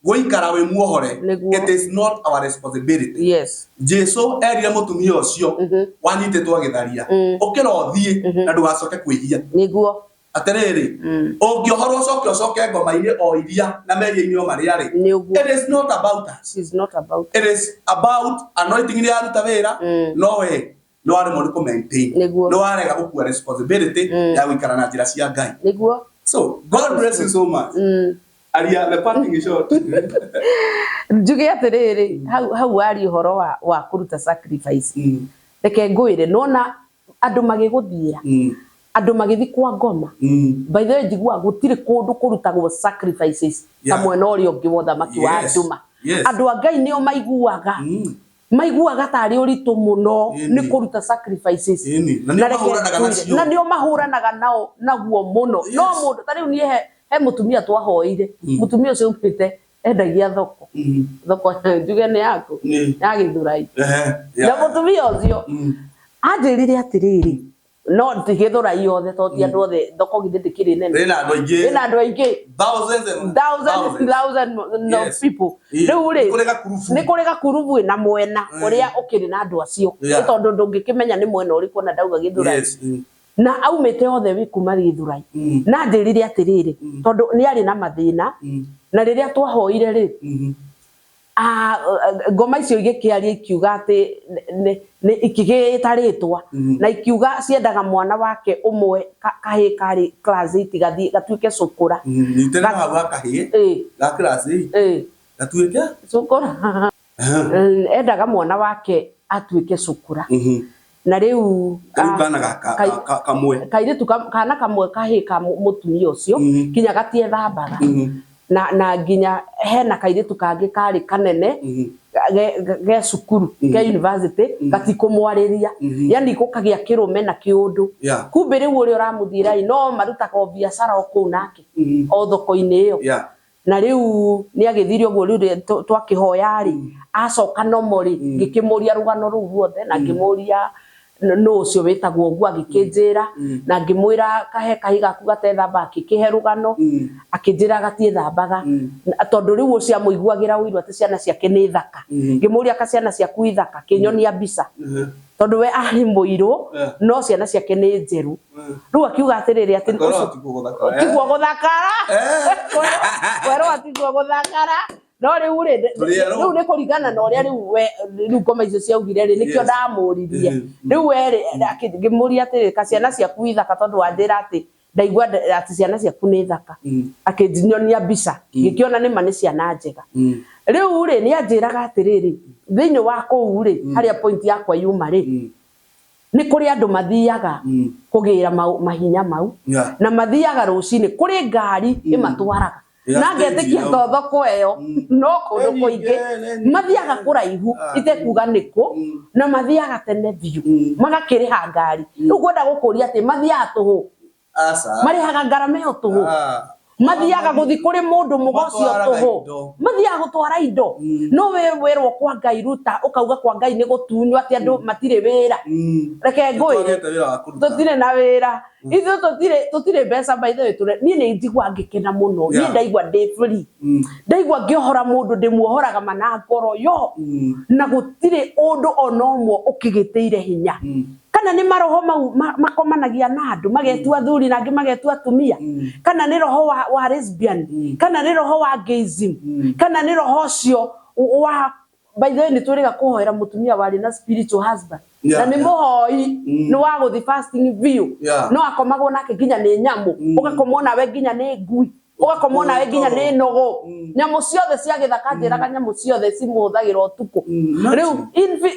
Gũikara wĩ muohore. It is not our responsibility. Yes. Jesu erire mũtumia ũcio wanyitĩtwo agĩtharia. Ũkĩra ũthiĩ na ndũgacoke kwĩhia. Nĩguo. Atĩrĩrĩ. Ũngĩohorwo ũcoke ngoma-inĩ o iria na meria-inĩ o marĩa rĩ. It is not about us. It is not about. It is about anointing nĩ yaruta wĩra. No we. No arĩ mũndũ kũ maintain. No arega gũkua responsibility ya gũikara na njĩra cia Ngai. Nĩguo. So God bless you so much. Aria the parting is short. Njuge atĩrĩrĩ hau warĩ ũhoro wa kũruta sacrifice. Reke ngwĩre nona andũ magĩgũthiĩra. Andũ magĩthi kwa ngoma. By the way njigua gũtirĩ kũndũ kũrutagwo sacrifices ta mwena ũrĩa ũngĩ wa ũthamaki wa nduma. Andũ a Ngai nĩo maiguaga. Maiguaga tarĩ ũritũ mũno nĩ kũruta sacrifices. Na nĩo mahũranaga nao naguo mũno. No mũndũ ta rĩu niĩ he mũtumia twahoire. Mũtumia ũcio ũmpĩte endagia thoko. Thoko njuge nĩ yaku ya Gĩthũrai. Na mũtumia ũcio anjĩrire atĩrĩrĩ no ti Gĩthũrai yothe to ti andũ othe thoko githĩ ndĩkĩrĩ nene. Ĩna andũ aingĩ. Thousands of people. Rĩu rĩ nĩ kũrĩ gakurubu na mwena ũrĩa ũkĩrĩ na andũ acio. Tondũ ndũngĩkĩmenya nĩ mwena ũrĩkũ na ndauga Gĩthũrai. Na aumĩte othe wĩ kuma Gĩthũrai. Na njĩrire atĩrĩrĩ tondũ nĩ arĩ na mathĩna na rĩrĩa twahoire rĩ ngoma icio igĩkĩaria ikiuga atĩ ikĩgĩtarĩtwa na ikiuga ciendaga mwana wake ũmwe kahĩ karĩ class 8 gathiĩ gatuĩke cukura. Nitena wa kahĩ ga class 8 gatuĩke cukura. Endaga mwana wake atuĩke cukura. Na rĩu kairĩtu kana kamwe kahĩ ka mũtumia ũcio kinya gatiethambaga. Na nginya hena kairĩtu kangĩ karĩ kanene ge cukuru ke university gatikũmwarĩria yani gũkagĩa kĩrũme na kĩũndũ. Kumbe rĩu ũrĩa ũramũthiĩra no marutaga biacara o kũu nake o thoko-inĩ ĩyo. Na rĩu nĩ agĩthire ũguo rĩu twakĩhoya rĩ acoka nomori ngĩkĩmũria rũgano rũu ruothe na ngĩmũria no ũcio wĩtagwo ũguo agĩkĩnjĩra na ngĩmwĩra kahe kahi gaku gatethamba akĩkĩhe rũgano akĩnjĩra gatiethambaga tondũ rĩu ũcio amũiguagĩra ũiru atĩ ciana ciake nĩ thaka. Ngĩmũria ka ciana ciaku ithaka kĩnyonia mbica tondũ we arĩ mũirũ no ciana ciake nĩ njerũ. Rĩu akiuga atĩrĩrĩ atĩ tiguo gũthakara kwerwo atiguo gũthakara. No rĩu nĩ kũringana na ũrĩa rĩu ngoma icio ciaugire rĩ nĩkĩo ndamũririe. Rĩu we ngĩmũria atĩrĩ ka ciana ciaku ithaka tondũ wanjĩra atĩ ndaigua atĩ ciana ciaku nĩ thaka. Akĩnyonia mbica ngĩkĩona nĩma nĩ ciana njega. Rĩu nĩ anjĩraga atĩrĩrĩ thĩinĩ wa kũu harĩa point yakwa yuma nĩ ni kuri andu mathiaga kugira mahinya mau na mathiaga rucini kuri ngari imatwaraga na ngetikia thoko eyo no kundu kuingi mathiaga kuraihu itekuga niku na mathiaga tene biu magakiriha ngari riu kwenda gukuria ati mathiaga tuhu marihaga ngarama yo tuhu mathiaga guthi kuri mundu mugocio tuhu mathiaga gutwara indo no werwo kwa Ngai ruta ukauga kwa Ngai ni gutunywa ati andu matire wira reke ngwire tutire na wira ithu tutire mbeca by the way ni ndigwa ngikena muno ni ndaigwa ndi free ndaigwa ngiohora mundu ndimuohoraga mana ngoro yo na gutire undu onomwo ukigiteire hinya kana ni maroho mau makomanagia na andu magetua thuri na ngi magetua tumia kana ni roho wa lesbian kana ni roho wa gayism kana ni roho cio wa by the way ni turiga kuhoera mutumia wari na spiritual husband na ni muhoi ni wa guthi fasting view no akomagwo nake ginya ni nyamu ugakomona we ginya ni ngui ugakomona we ginya ni nogo nyamu ciothe cia githaka njiraga nyamu ciothe cimuthagira utuku riu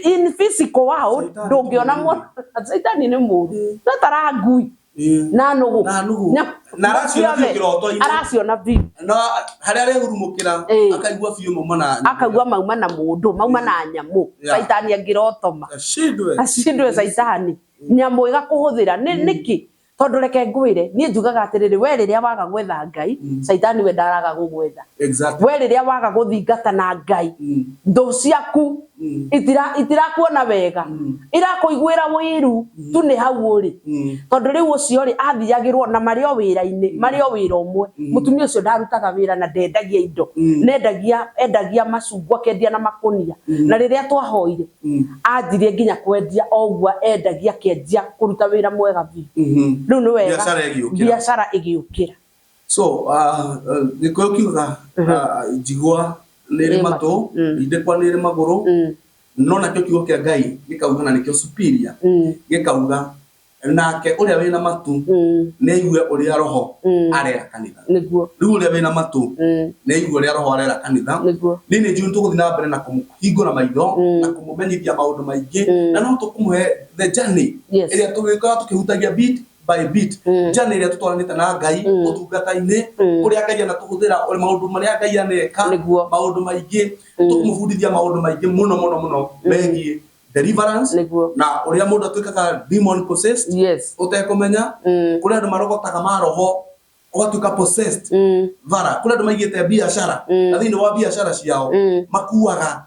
in physical world ndungiona mwana Saitani ni muru natara ngui na nogo na araciona biu no haria rehurumukira akaigua biu mauma na mundu mauma na nyamu Saitani angirotoma ashindwe Saitani nyamu igakuhuthira niki tondu reke ngwire ni njugaga atiriri we riria waga gwetha Ngai Saitani we ndaraga gugwetha we riria waga guthingata na Ngai ndu ciaku itirakuona wega irakuiguira wiru tu ni hau uri tondu riu ucio ri athiagirwo na mario wira-ini mario wira umwe mutumia ucio ndarutaga wira na ndendagia indo endagia macungwa kendia na makunia na riria twahoire anjirie nginya kwendia ogwa endagia kendia kuruta wira mwega biu riu ni wega biashara igiukira so niko kiuga jigwa nere mato idekwa nere magoro no na kyo kiuga kia Ngai gikauga na nikyo superior gikauga nake uria wina matu ne igue uria roho arera kanitha niguo riu uria wina matu ne igue uria roho arera kanitha nini juu tuguthina mbere na kumuhingura maitho na kumumenyithia maundu maingi na no tukumuhe the journey iria tugika tukihutagia beat by bit jana iria tutwaranite na Ngai utungata-ini kuria Ngai na tuhuthira maundu maria Ngai aneka maundu maingi tukumufundithia maundu maingi muno megie deliverance na uria mundu atuikaga demon possessed utekumenya kuria andu marogotaga maroho ugatuika possessed vara kuria andu maigite biashara na thini wa biashara ciao makuaga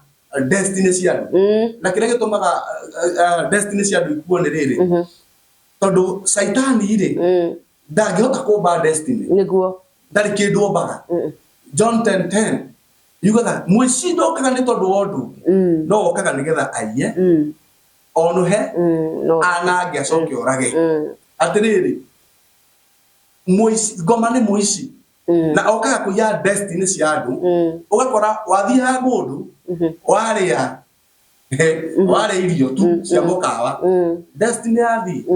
destiny ciao na kiria gitumaga destiny ciao ikuo ni riri tondu Saitani ri ndangihota kumba destiny niguo ndari kindu ombaga John 10:10 yugaga mwishindo kaga ni tondu wondu no okaga nigetha aiye onuhe anange acoke orage atiriri ngoma ni muici na okaga kuya destiny cia andu ugakora wathii ha mundu waria irio tu cia mukawa destiny yathi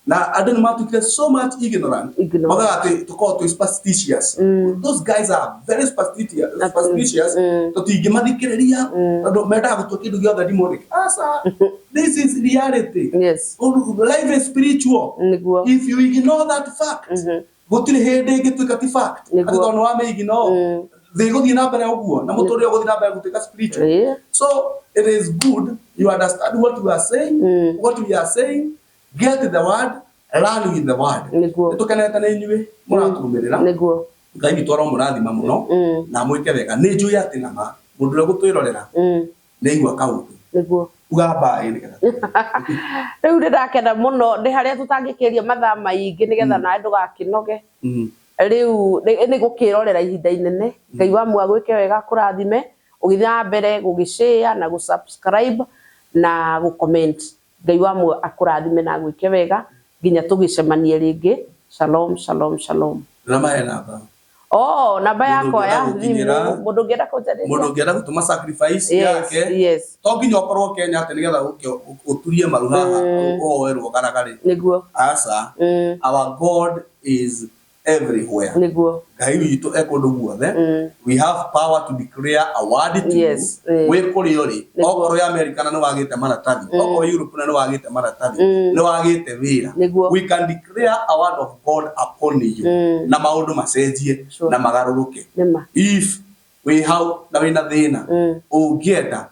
na andu ni matukire so much ignorant magaga tukoo tu superstitious those guys are very superstitious tutingi mathikiriria tondu mendaga gutua kindu giothe demonic this is reality life is spiritual if you ignore that fact gutire hindi ingituika ti fact ati tondu wa me ignore they guthii na mbere uguo na muturire guthii na mbere gutuika spiritual so it is good you understand what we are saying get the word learn with the word tukaneta na inywe muratumirira Ngai bitwara murathima muno na mwike wega ni njui ati nama mundu le gutwirorera ni igwa kaundu ugamba ni getha riu ndakenda muno ndi haria tutangikiria mathaa maingi ni getha nawe ndugakinoge riu ni gukirorera ihinda inene Ngai wa mwa gwike wega kurathime ugithia mbere gugishare na gusubscribe na gucomment Ngai wa mwa akurathime na gwike wega nginya tugicemanie ringi shalom namba yakwa ya mundu ngienda gutuma sacrifice yake to nginya okorwo Kenya ati nigetha uturie maruha owerwo garagari niguo asa our God is everywhere. Niguo. Ngai witũ ekundu guothe. We have power to declare a word to you. We kuri uri. Okorwo ya America na nĩ wagĩte maratathi. Okorwo Europe na nĩ wagĩte maratathi. Nĩ wagĩte wĩra. We can declare a word of God upon you. Na maũndũ macenjie na magarũrũke. If we have na wĩna thĩna ũngĩenda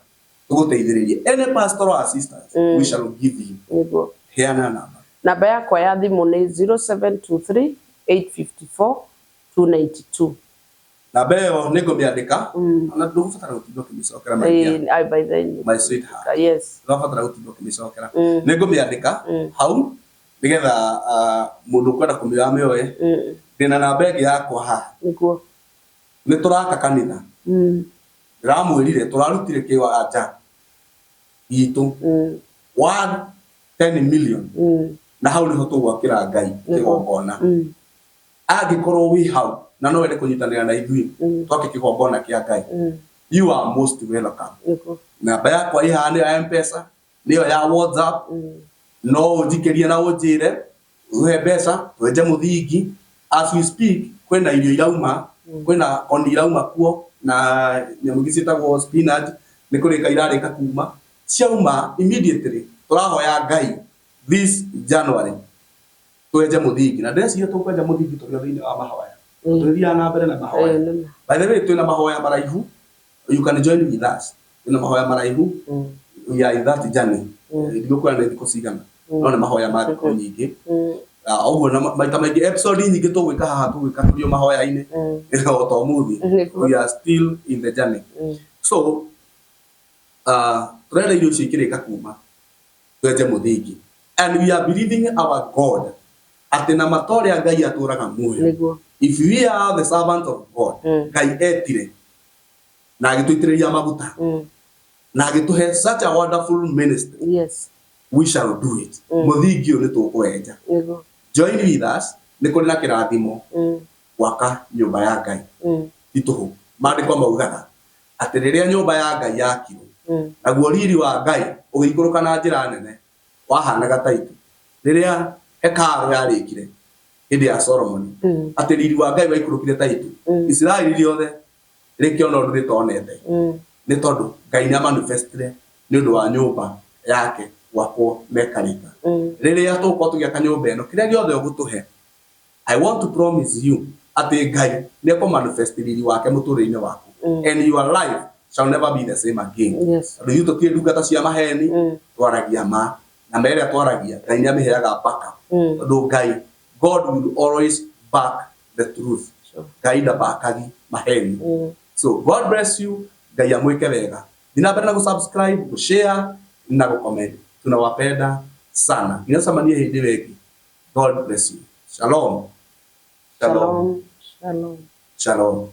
tũgũteithĩrĩrie any pastoral assistance, we shall give you. Heana namba. Namba yakwa ya thimũ nĩ 0723 854 292. Namba ĩyo nĩ ngũmĩandĩka na ndũgũbatara gũtinda ũkĩmĩcokera my sweetheart. Yes. Ndũgũbatara gũtinda ũkĩmĩcokera. Nĩ ngũmĩandĩka hau nĩgetha mũndũ ũkwenda kũmĩoya mĩoye. Ndĩna namba ĩngĩ yakwa haha. Nĩguo. Nĩ tũraka kanitha. Ndĩramwĩrire tũrarutire kĩwanja gitũ 10 million. Na hau nĩho tũgwakĩra Ngai kĩgongona. Angĩkorwo wĩ hau na no wende kũnyitanĩra na ithuĩ twake kĩgongona kĩa Ngai, you are most welcome. Namba yakwa ĩ haha nĩ ya M-Pesa, nĩyo ya WhatsApp. No ũnjikĩrie na ũnjĩre uhe mbeca twenje mũthingi. As we speak kwĩna irio irauma, kwĩna koni irauma kuo na nyamũ ingĩ ciĩtagwo spinach nĩ kũrĩka irarĩka kuma. Ciauma immediately tũrahoya Ngai this January twenje mũthingi, na ndĩreciria tũkwenja mũthingi tũrĩ thĩinĩ wa mahoya. Tũthiaga na mbere na mahoya. By the way, twĩna mahoya maraihu. You can join with us. Twĩna mahoya maraihu. We are in that journey. Ndigũkwĩra nĩ thikũ cigana. No nĩ mahoya ma thikũ nyingĩ. Ũguo na maita maingĩ episode nyingĩ tũgwĩka haha tũgwĩka tũrĩ mahoya-inĩ. O ta ũmũthĩ. We are still in the journey. So turenda irio icio ikĩrĩka kuma twenje mũthingi. And we are believing our God atĩ na matorĩa Ngai atũraga muoyo. If we are the servant of God, Ngai etire na agĩtũitĩrĩria maguta na agĩtũhe such a wonderful ministry. Yes. We shall do it. Mũthingi ũyũ nĩ tũkwenja. Join with us. Nĩ kũrĩ na kĩrathimo gwaka nyũmba ya Ngai. Titũhũ. Maandĩko maugaga atĩ rĩrĩa nyũmba ya Ngai yakirwo naguo riri wa Ngai ũgĩikũrũka na njĩra nene wahanaga ta itu. Rĩrĩa hekarũ yarĩkire hĩndĩ ya Solomon atĩ riri wa Ngai waikũrũkire ta itu. Isiraeli rĩothe rĩkĩona ũndũ rĩtonete. Nĩ tondũ Ngai nĩ manifestire nĩ ũndũ wa nyũmba yake gwakwo mekarĩka. Rĩrĩa tũgũkorwo tũgĩaka nyũmba ĩno kĩrĩa gĩothe ũgũtũhe, I want to promise you atĩ Ngai nĩ ekũmanifest riri wake mũtũrĩre-inĩ waku. And your life shall never be the same again. Tondũ ithuĩ tũtirĩ ndungata cia maheni, twaragia ma na mbere twaragia Ngai nĩ amĩheaga backup. Tondũ Ngai, God will always back the truth. Ngai ndabakagi maheni. So God bless you. Ngai amwĩke wega. Thiĩ na mbere na gũsubscribe, gũshare na gũcomment. Tunawapenda sana. Inasamania hĩndĩ ĩngĩ. God bless you. Shalom. Shalom. Shalom. Shalom.